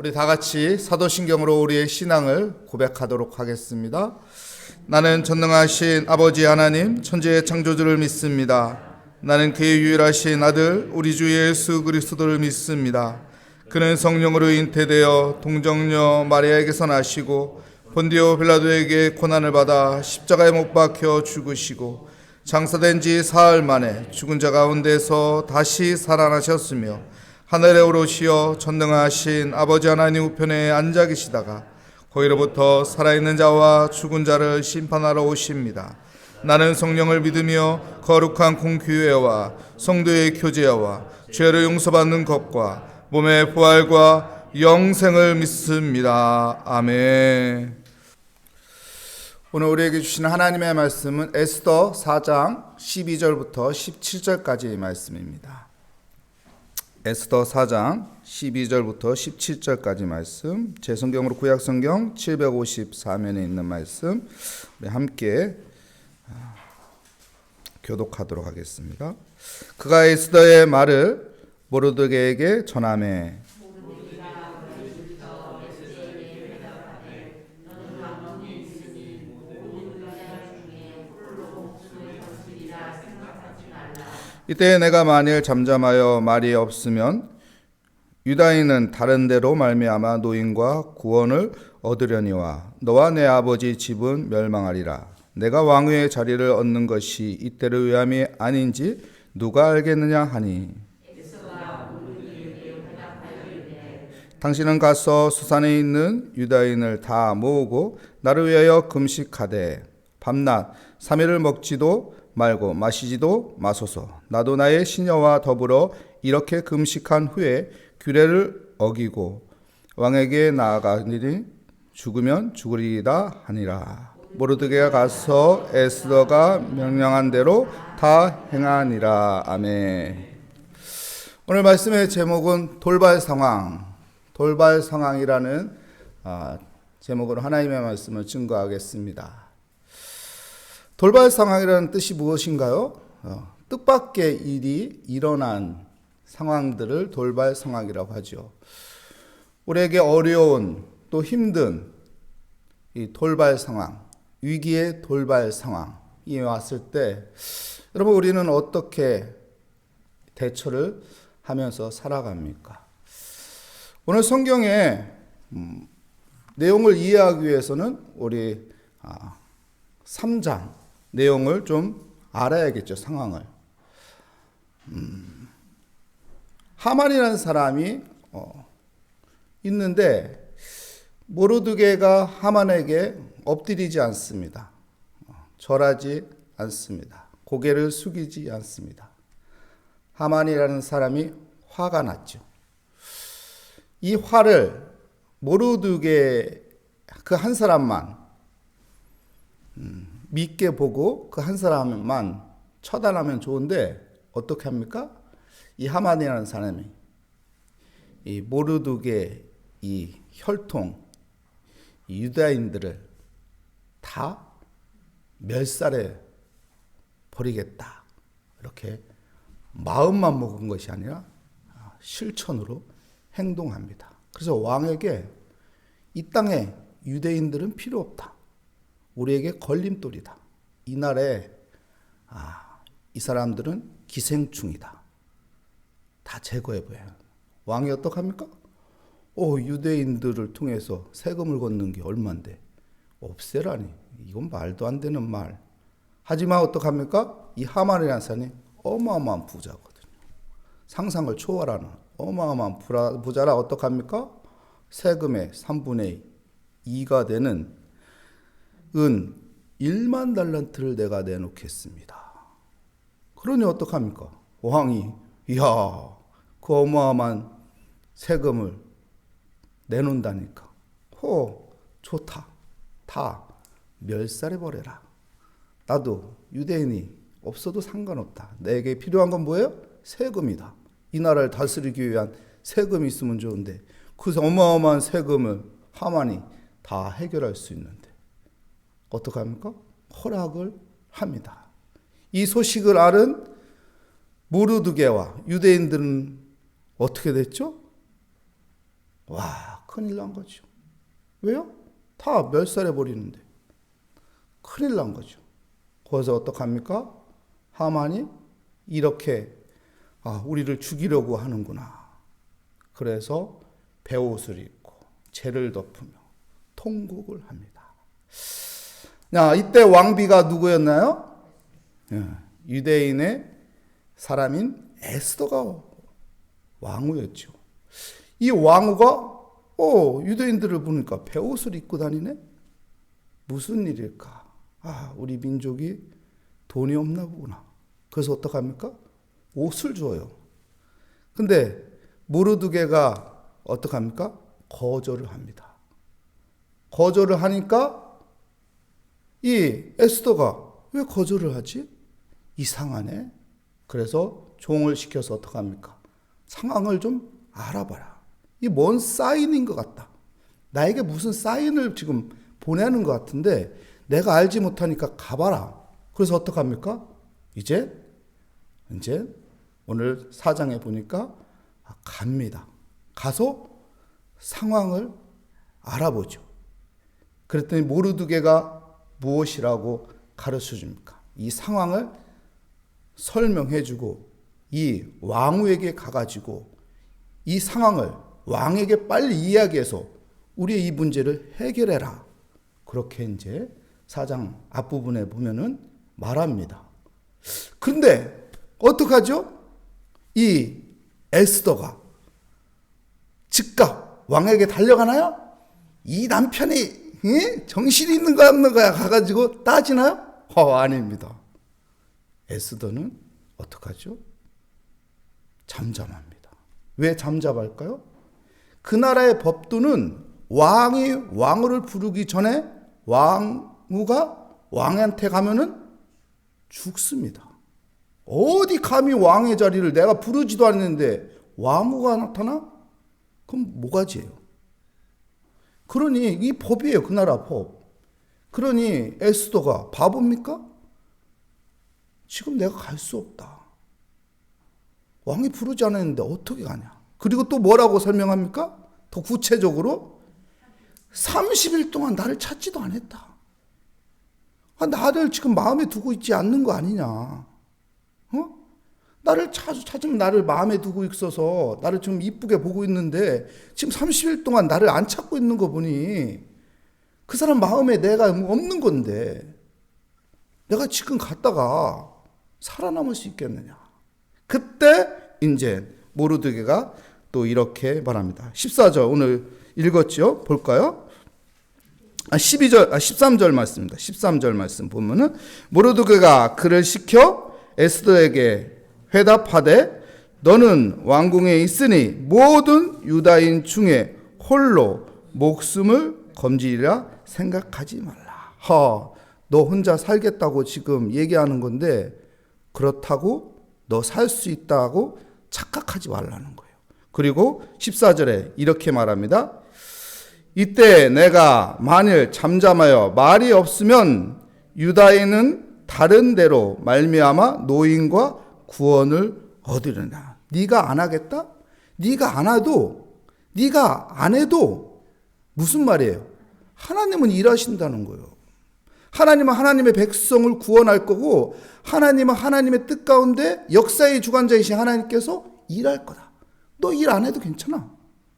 우리 다 같이 사도신경으로 우리의 신앙을 고백하도록 하겠습니다. 나는 전능하신 아버지 하나님 천지의 창조주를 믿습니다. 나는 그의 유일하신 아들 우리 주 예수 그리스도를 믿습니다. 그는 성령으로 잉태되어 동정녀 마리아에게서 나시고 본디오 빌라도에게 고난을 받아 십자가에 못 박혀 죽으시고 장사된 지 사흘 만에 죽은 자 가운데서 다시 살아나셨으며 하늘에 오르시어 전능하신 아버지 하나님 우편에 앉아 계시다가 거기로부터 살아있는 자와 죽은 자를 심판하러 오십니다. 나는 성령을 믿으며 거룩한 공교회와 성도의 교제와 죄를 용서받는 것과 몸의 부활과 영생을 믿습니다. 아멘. 오늘 우리에게 주시는 하나님의 말씀은 에스더 4장 12절부터 17절까지의 말씀입니다. 에스더 4장 12절부터 17절까지 말씀, 제 성경으로 구약성경 754면에 있는 말씀, 우리 함께 교독하도록 하겠습니다. 그가 에스더의 말을 모르드게에게 전하매 이때 내가 만일 잠잠하여 말이 없으면 유다인은 다른 데로 말미암아 노임과 구원을 얻으려니와 너와 내 아버지 집은 멸망하리라. 내가 왕위의 자리를 얻는 것이 이때를 위함이 아닌지 누가 알겠느냐 하니 당신은 가서 수산에 있는 유다인을 다 모으고 나를 위하여 금식하되 밤낮 3일을 먹지도 말고 마시지도 마소서. 나도 나의 시녀와 더불어 이렇게 금식한 후에 규례를 어기고 왕에게 나아가니 죽으면 죽으리이다 하니라. 모르드게가 가서 에스더가 명령한 대로 다 행하니라. 아멘. 오늘 말씀의 제목은 돌발 상황, 돌발 상황이라는 제목으로 하나님의 말씀을 증거하겠습니다. 돌발 상황이라는 뜻이 무엇인가요? 뜻밖의 일이 일어난 상황들을 돌발 상황이라고 하죠. 우리에게 어려운 또 힘든 이 돌발 상황, 위기의 돌발 상황이 왔을 때 여러분 우리는 어떻게 대처를 하면서 살아갑니까? 오늘 성경의 내용을 이해하기 위해서는 우리 3장 내용을 좀 알아야겠죠, 상황을. 하만이라는 사람이 있는데 모르드게가 하만에게 엎드리지 않습니다. 절하지 않습니다. 고개를 숙이지 않습니다. 하만이라는 사람이 화가 났죠. 이 화를 모르드게 그 한 사람만 믿게 보고 그 한 사람만 처단하면 좋은데 어떻게 합니까? 이 하만이라는 사람이 이 모르드게 이 혈통 이 유다인들을 다 멸살해 버리겠다 이렇게 마음만 먹은 것이 아니라 실천으로 행동합니다. 그래서 왕에게 이 땅에 유대인들은 필요 없다. 우리에게 걸림돌이다. 이날에 이 사람들은 기생충이다. 다 제거해버려요. 왕이 어떡합니까? 유대인들을 통해서 세금을 걷는 게 얼만데 없애라니. 이건 말도 안 되는 말. 하지만 어떡합니까? 이 하만이라는 사람이 어마어마한 부자거든요. 상상을 초월하는 어마어마한 부자라 어떡합니까? 세금의 3분의 2가 되는 은 1만 달란트를 내가 내놓겠습니다. 그러니 어떡합니까? 왕이 그 어마어마한 세금을 내놓는다니까. 좋다. 다 멸살해버려라. 나도 유대인이 없어도 상관없다. 내게 필요한 건 뭐예요? 세금이다. 이 나라를 다스리기 위한 세금이 있으면 좋은데 그 어마어마한 세금을 하만이 다 해결할 수 있는데 어떻게 합니까? 허락을 합니다. 이 소식을 알은 모르드게와 유대인들은 어떻게 됐죠? 와, 큰일 난 거죠. 왜요? 다 멸살해 버리는데. 큰일 난 거죠. 거기서 어떡합니까? 하만이 이렇게 우리를 죽이려고 하는구나. 그래서 베옷을 입고 죄를 덮으며 통곡을 합니다. 이때 왕비가 누구였나요? 유대인의 사람인 에스더가 왕후였죠. 이 왕후가 유대인들을 보니까 베옷을 입고 다니네? 무슨 일일까? 우리 민족이 돈이 없나 보구나. 그래서 어떡합니까? 옷을 줘요. 근데 모르드게가 어떡합니까? 거절을 합니다. 거절을 하니까 이 에스더가 왜 거절을 하지? 이상하네. 그래서 종을 시켜서 어떡합니까? 상황을 좀 알아봐라. 이 뭔 사인인 것 같다. 나에게 무슨 사인을 지금 보내는 것 같은데 내가 알지 못하니까 가봐라. 그래서 어떡합니까? 이제 오늘 4장에 보니까 갑니다. 가서 상황을 알아보죠. 그랬더니 모르드게가 무엇이라고 가르쳐 줍니까? 이 상황을 설명해 주고 이 왕후에게 가가지고 이 상황을 왕에게 빨리 이야기해서 우리의 이 문제를 해결해라. 그렇게 이제 4장 앞부분에 보면은 말합니다. 근데 어떡하죠? 이 에스더가 즉각 왕에게 달려가나요? 이 남편이 정신이 있는 거야 없는 거야 가가지고 따지나요? 아닙니다. 에스더는 어떡하죠? 잠잠합니다. 왜 잠잠할까요? 그 나라의 법도는 왕이 왕후를 부르기 전에 왕후가 왕한테 가면은 죽습니다. 어디 감히 왕의 자리를 내가 부르지도 않는데 왕후가 나타나? 그럼 모가지예요. 그러니 이 법이에요. 그 나라 법. 그러니 에스더가 바보입니까? 지금 내가 갈 수 없다. 왕이 부르지 않았는데 어떻게 가냐. 그리고 또 뭐라고 설명합니까? 더 구체적으로 30일 동안 나를 찾지도 않았다. 나를 지금 마음에 두고 있지 않는 거 아니냐. 나를 찾으면 나를 마음에 두고 있어서 나를 좀 이쁘게 보고 있는데 지금 30일 동안 나를 안 찾고 있는 거 보니 그 사람 마음에 내가 없는 건데 내가 지금 갔다가 살아남을 수 있겠느냐. 그때 이제 모르드게가 또 이렇게 말합니다. 14절 오늘 읽었죠? 볼까요? 13절 말씀입니다. 13절 말씀 보면은 모르드게가 그를 시켜 에스더에게 회답하되 너는 왕궁에 있으니 모든 유다인 중에 홀로 목숨을 건지리라 생각하지 말라. 너 혼자 살겠다고 지금 얘기하는 건데 그렇다고 너 살 수 있다고 착각하지 말라는 거예요. 그리고 14절에 이렇게 말합니다. 이때 내가 만일 잠잠하여 말이 없으면 유다인은 다른 데로 말미암아 노인과 구원을 얻으려나. 네가 안 하겠다? 네가 안 해도 무슨 말이에요? 하나님은 일하신다는 거예요. 하나님은 하나님의 백성을 구원할 거고 하나님은 하나님의 뜻 가운데 역사의 주관자이신 하나님께서 일할 거다. 너 일 안 해도 괜찮아.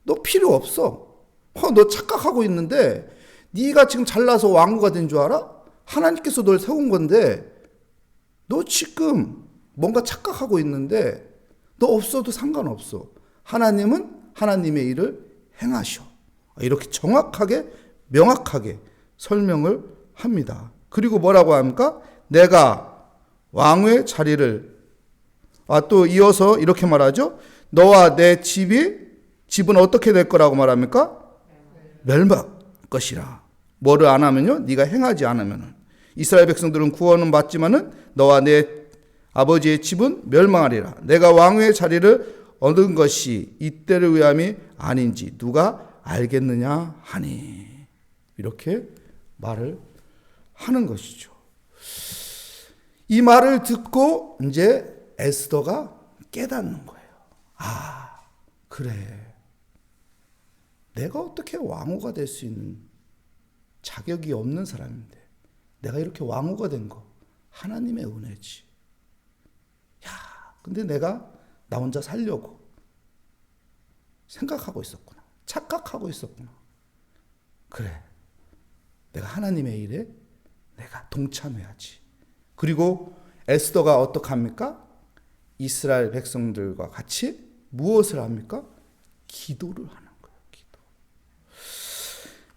너 필요 없어. 너 착각하고 있는데 네가 지금 잘나서 왕후가 된 줄 알아? 하나님께서 널 세운 건데 너 지금 뭔가 착각하고 있는데 너 없어도 상관없어. 하나님은 하나님의 일을 행하셔. 이렇게 정확하게 명확하게 설명을 합니다. 그리고 뭐라고 합니까? 내가 왕의 자리를 또 이어서 이렇게 말하죠. 너와 내 집은 어떻게 될 거라고 말합니까? 멸망할 것이라. 뭐를 안 하면요? 네가 행하지 않으면은 이스라엘 백성들은 구원은 받지만은 너와 내 아버지의 집은 멸망하리라. 내가 왕의 자리를 얻은 것이 이때를 위함이 아닌지 누가 알겠느냐 하니. 이렇게 말을 하는 것이죠. 이 말을 듣고 이제 에스더가 깨닫는 거예요. 그래. 내가 어떻게 왕후가 될 수 있는 자격이 없는 사람인데 내가 이렇게 왕후가 된 거 하나님의 은혜지. 야, 근데 내가 나 혼자 살려고 생각하고 있었구나. 착각하고 있었구나. 그래, 내가 하나님의 일에 내가 동참해야지. 그리고 에스더가 어떡합니까? 이스라엘 백성들과 같이 무엇을 합니까? 기도를 하는 거예요. 기도.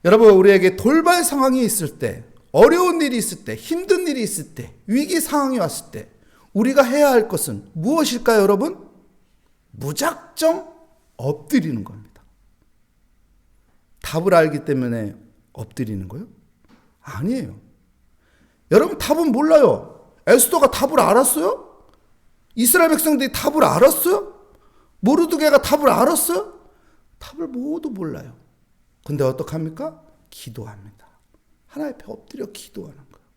여러분, 우리에게 돌발 상황이 있을 때, 어려운 일이 있을 때, 힘든 일이 있을 때, 위기 상황이 왔을 때 우리가 해야 할 것은 무엇일까요, 여러분? 무작정 엎드리는 겁니다. 답을 알기 때문에 엎드리는 거예요? 아니에요. 여러분, 답은 몰라요. 에스더가 답을 알았어요? 이스라엘 백성들이 답을 알았어요? 모르드게가 답을 알았어요? 답을 모두 몰라요. 근데 어떡합니까? 기도합니다. 하나님 앞에 엎드려 기도하는 거예요.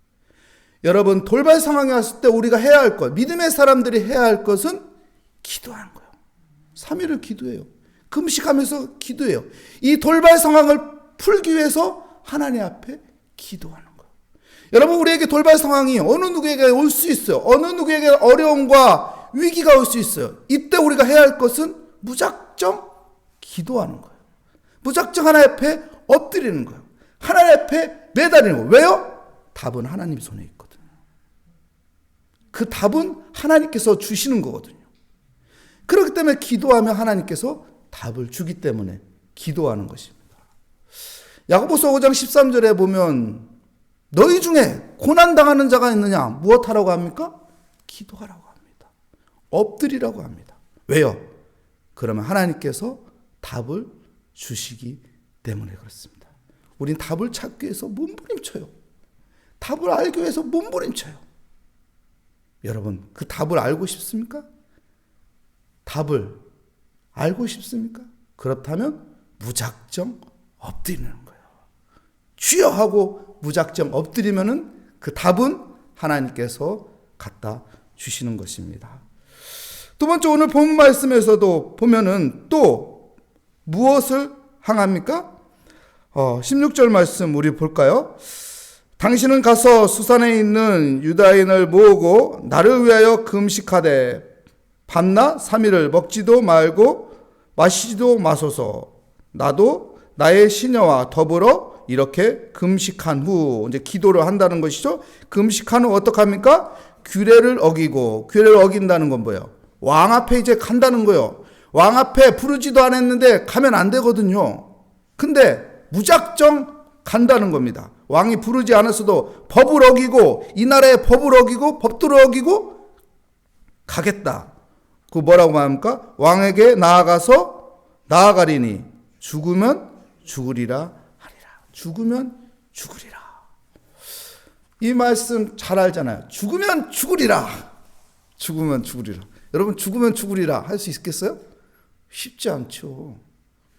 여러분, 돌발 상황이 왔을 때 우리가 해야 할 것, 믿음의 사람들이 해야 할 것은 기도하는 거예요. 3일을 기도해요. 금식하면서 기도해요. 이 돌발 상황을 풀기 위해서 하나님 앞에 기도하는 거예요. 여러분, 우리에게 돌발 상황이 어느 누구에게 올 수 있어요. 어느 누구에게 어려움과 위기가 올 수 있어요. 이때 우리가 해야 할 것은 무작정 기도하는 거예요. 무작정 하나님 앞에 엎드리는 거예요. 하나님 앞에 매달리는 거예요. 왜요? 답은 하나님 손에 있거든요. 그 답은 하나님께서 주시는 거거든요. 그렇기 때문에 기도하면 하나님께서 답을 주기 때문에 기도하는 것입니다. 야고보서 5장 13절에 보면 너희 중에 고난당하는 자가 있느냐? 무엇하라고 합니까? 기도하라고 합니다. 엎드리라고 합니다. 왜요? 그러면 하나님께서 답을 주시기 때문에 그렇습니다. 우린 답을 찾기 위해서 몸부림쳐요. 답을 알기 위해서 몸부림쳐요. 여러분, 그 답을 알고 싶습니까? 답을 알고 싶습니까? 그렇다면 무작정 엎드리는 거예요. 주여 하고 무작정 엎드리면은 그 답은 하나님께서 갖다 주시는 것입니다. 두 번째, 오늘 본 말씀에서도 보면은 또 무엇을 향합니까? 16절 말씀 우리 볼까요? 당신은 가서 수산에 있는 유다인을 모으고 나를 위하여 금식하되 밤낮 3일을 먹지도 말고 마시지도 마소서. 나도 나의 시녀와 더불어 이렇게 금식한 후, 이제 기도를 한다는 것이죠. 금식한 후 어떡합니까? 규례를 어기고, 규례를 어긴다는 건 뭐예요? 왕 앞에 이제 간다는 거예요. 왕 앞에 부르지도 않았는데 가면 안 되거든요. 근데 무작정 간다는 겁니다. 왕이 부르지 않았어도 법을 어기고, 이 나라의 법을 어기고 법도를 어기고 가겠다. 그 뭐라고 말합니까? 왕에게 나아가리니 죽으면 죽으리라 하리라. 죽으면 죽으리라. 이 말씀 잘 알잖아요. 죽으면 죽으리라. 죽으면 죽으리라. 여러분, 죽으면 죽으리라 할 수 있겠어요? 쉽지 않죠.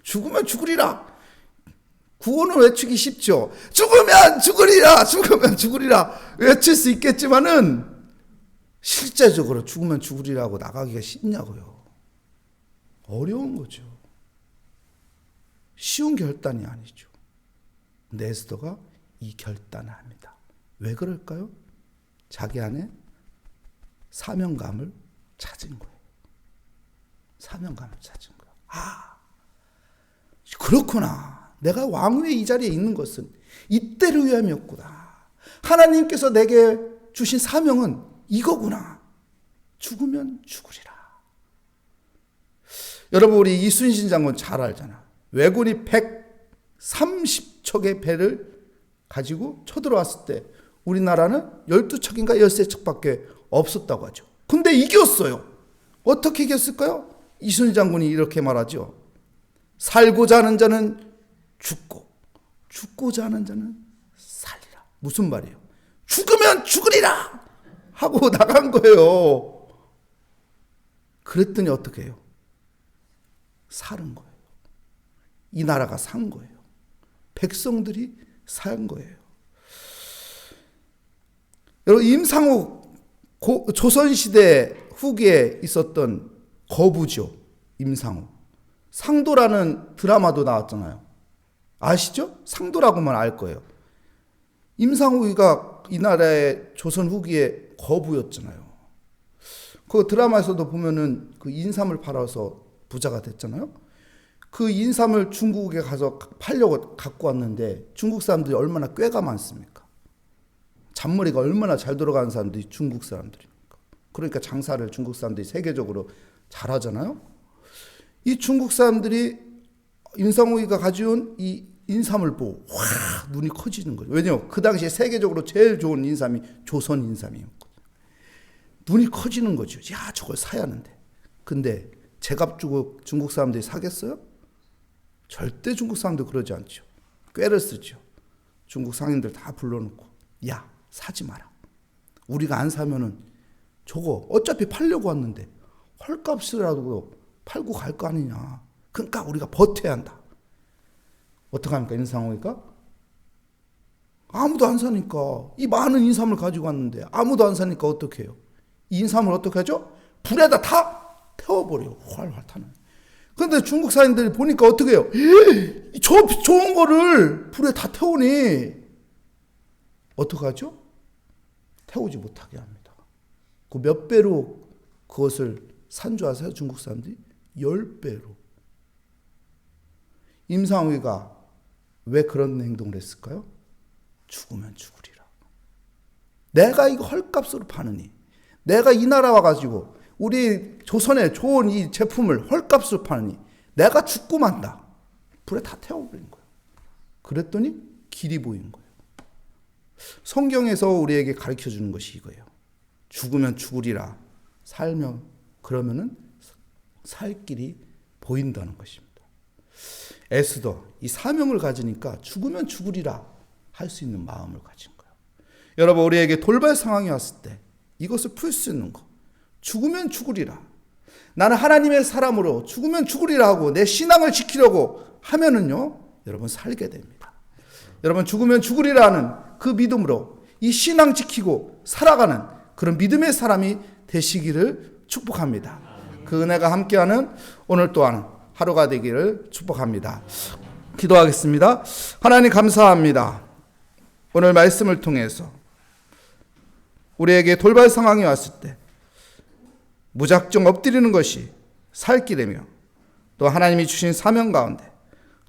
죽으면 죽으리라. 구호는 외치기 쉽죠. 죽으면 죽으리라. 죽으면 죽으리라. 외칠 수 있겠지만은 실제적으로 죽으면 죽으리라고 나가기가 쉽냐고요. 어려운 거죠. 쉬운 결단이 아니죠. 근데 에스더가 이 결단을 합니다. 왜 그럴까요? 자기 안에 사명감을 찾은 거예요. 사명감을 찾은 거예요. 아, 그렇구나. 내가 왕위의 이 자리에 있는 것은 이때를 위함이었구나. 하나님께서 내게 주신 사명은 이거구나. 죽으면 죽으리라. 여러분, 우리 이순신 장군 잘 알잖아. 왜군이 130척의 배를 가지고 쳐들어왔을 때 우리나라는 12척인가 13척밖에 없었다고 하죠. 근데 이겼어요. 어떻게 이겼을까요? 이순신 장군이 이렇게 말하죠. 살고자 하는 자는 죽고 죽고자 하는 자는 살리라. 무슨 말이에요? 죽으면 죽으리라 하고 나간 거예요. 그랬더니 어떻게 해요? 살은 거예요. 이 나라가 산 거예요. 백성들이 산 거예요. 여러분, 임상욱 조선시대 후기에 있었던 거부죠. 임상욱. 상도라는 드라마도 나왔잖아요. 아시죠? 상도라고만 알 거예요. 임상우이가 이 나라의 조선 후기에 거부였잖아요. 그 드라마에서도 보면은 그 인삼을 팔아서 부자가 됐잖아요. 그 인삼을 중국에 가서 팔려고 갖고 왔는데 중국 사람들이 얼마나 꾀가 많습니까? 잔머리가 얼마나 잘 돌아가는 사람들이 중국 사람들입니까? 그러니까 장사를 중국 사람들이 세계적으로 잘하잖아요. 이 중국 사람들이 임상우이가 가져온 이 인삼을 보고 확 눈이 커지는 거죠. 왜냐하면 그 당시에 세계적으로 제일 좋은 인삼이 조선 인삼이었거든요. 눈이 커지는 거죠. 야, 저걸 사야 하는데. 근데 제값 주고 중국 사람들이 사겠어요? 절대 중국 사람들 그러지 않죠. 꾀를 쓰죠. 중국 상인들 다 불러놓고 야, 사지 마라. 우리가 안 사면은 저거 어차피 팔려고 왔는데 헐값이라도 팔고 갈 거 아니냐. 그러니까 우리가 버텨야 한다. 어떡합니까? 임상우이가? 아무도 안 사니까. 이 많은 인삼을 가지고 왔는데 아무도 안 사니까 어떻게 해요? 이 인삼을 어떻게 하죠? 불에다 다 태워버려요. 활활 타는. 그런데 중국 사람들이 보니까 어떻게 해요? 저 좋은 거를 불에 다 태우니 어떻게 하죠? 태우지 못하게 합니다. 그 몇 배로 그것을 산조하세요? 중국 사람들이? 10배로. 임상우이가 왜 그런 행동을 했을까요? 죽으면 죽으리라. 내가 이거 헐값으로 파느니, 내가 이 나라 와가지고 우리 조선에 좋은 이 제품을 헐값으로 파느니 내가 죽고 만다. 불에 다 태워버린 거예요. 그랬더니 길이 보인 거예요. 성경에서 우리에게 가르쳐주는 것이 이거예요. 죽으면 죽으리라. 살면 그러면은 살 길이 보인다는 것입니다. 에스더 이 사명을 가지니까 죽으면 죽으리라 할 수 있는 마음을 가진 거예요. 여러분, 우리에게 돌발 상황이 왔을 때 이것을 풀 수 있는 거. 죽으면 죽으리라. 나는 하나님의 사람으로 죽으면 죽으리라 하고 내 신앙을 지키려고 하면은요, 여러분 살게 됩니다. 여러분, 죽으면 죽으리라는 그 믿음으로 이 신앙 지키고 살아가는 그런 믿음의 사람이 되시기를 축복합니다. 그 은혜가 함께하는 오늘 또한 하루가 되기를 축복합니다. 기도하겠습니다. 하나님 감사합니다. 오늘 말씀을 통해서 우리에게 돌발 상황이 왔을 때 무작정 엎드리는 것이 살 길이며 또 하나님이 주신 사명 가운데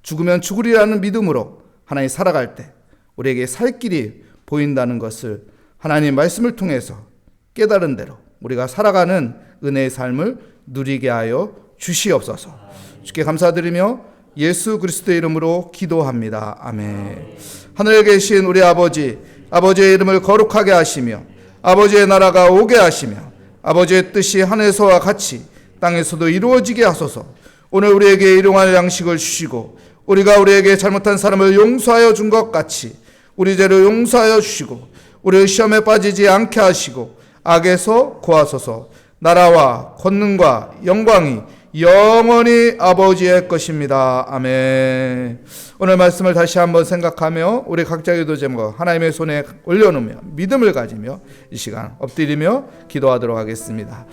죽으면 죽으리라는 믿음으로 하나님 살아갈 때 우리에게 살 길이 보인다는 것을 하나님 말씀을 통해서 깨달은 대로 우리가 살아가는 은혜의 삶을 누리게 하여 주시옵소서. 주께 감사드리며 예수 그리스도의 이름으로 기도합니다. 아멘. 하늘에 계신 우리 아버지, 아버지의 이름을 거룩하게 하시며 아버지의 나라가 오게 하시며 아버지의 뜻이 하늘에서와 같이 땅에서도 이루어지게 하소서. 오늘 우리에게 일용할 양식을 주시고 우리가 우리에게 잘못한 사람을 용서하여 준 것 같이 우리 죄를 용서하여 주시고 우리의 시험에 빠지지 않게 하시고 악에서 구하소서. 나라와 권능과 영광이 영원히 아버지의 것입니다. 아멘. 오늘 말씀을 다시 한번 생각하며 우리 각자 기도 제목 하나님의 손에 올려놓으며 믿음을 가지며 이 시간 엎드리며 기도하도록 하겠습니다.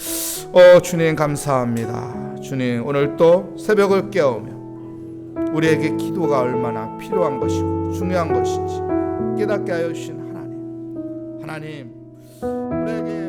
주님 감사합니다. 주님, 오늘 또 새벽을 깨우며 우리에게 기도가 얼마나 필요한 것이고 중요한 것인지 깨닫게 하여 주신 하나님, 우리에게